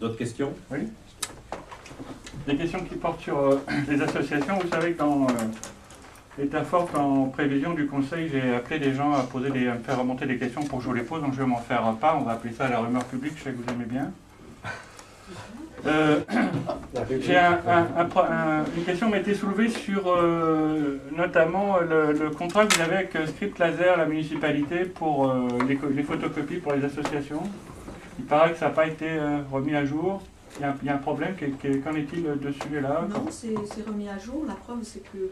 D'autres questions? Oui. Des questions qui portent sur les associations. Vous savez que dans l'état fort, en prévision du conseil, j'ai appelé des gens à me faire remonter des questions pour que je vous les pose, donc je vais m'en faire part. On va appeler ça la rumeur publique, je sais que vous aimez bien. J'ai une question m'a été soulevée sur notamment le contrat que vous avez avec Script Laser, la municipalité, pour les photocopies pour les associations. Il paraît que ça n'a pas été remis à jour. Il y a un problème. Qu'en est-il de ce sujet-là? Non, c'est remis à jour. La preuve, c'est que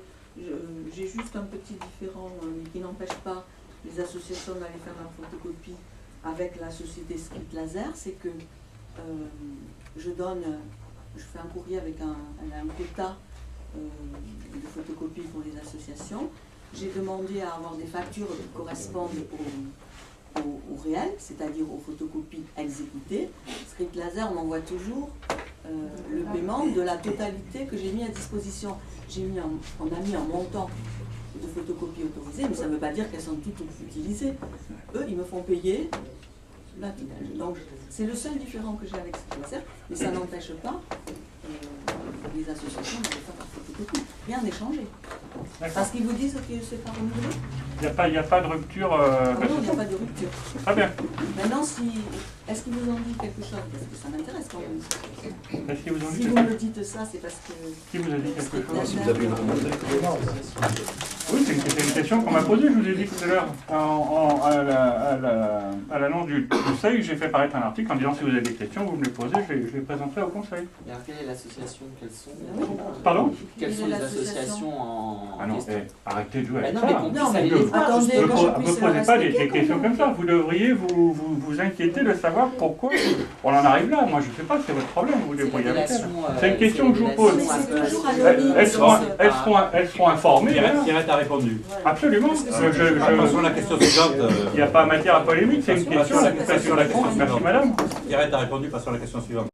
j'ai juste un petit différent, mais qui n'empêche pas les associations d'aller faire la photocopie avec la société Script Laser. C'est que je fais un courrier avec un quota de photocopie pour les associations. J'ai demandé à avoir des factures qui correspondent au réel, c'est-à-dire aux photocopies exécutées. Script Laser, on envoie toujours le paiement de la totalité que j'ai mis à disposition. On a mis un montant de photocopies autorisées, mais ça ne veut pas dire qu'elles sont toutes utilisées. Eux, ils me font payer la totale. Donc, c'est le seul différent que j'ai avec Script Laser, mais ça n'empêche pas les associations d'aller faire la photocopie. Rien n'est changé. Parce qu'ils vous disent que c'est pas renouvelé. Il n'y a pas de rupture. Non, il n'y a pas de rupture. Très bien. Maintenant, est-ce qu'ils vous ont dit quelque chose? Parce que ça m'intéresse quand même. Est-ce qu'ils vous ont dit Si vous me dites ça, c'est parce que... Qui vous a dit quelque chose? Si vous avez une remontée. Oui, c'est une question qu'on m'a posée, je vous ai dit tout à l'heure. À l'annonce du conseil, j'ai fait paraître un article en disant si vous avez des questions, vous me les posez, je les présenterai au conseil. Et alors, quelle est l'association? Quelles sont Pardon? Quelles sont les associations en Ah non, question? arrêtez de jouer avec Non, ça. mais qu'on puisse aller les voir. attendez, Ne que je me puisse posez pas des expliquer questions comment. comme ça. Vous devriez vous inquiéter de savoir pourquoi on en arrive là. Moi, je ne sais pas, c'est votre problème, vous vous débrouillez avec elle. C'est une question que je vous pose. Mais c'est toujours anonyme. Elles seront informées. hein. Pierrette a répondu. Absolument. Passons à la question suivante. Il n'y a pas matière à polémique, c'est une question. Passons à la question suivante. Merci madame. Pierrette a répondu, passons à la question suivante.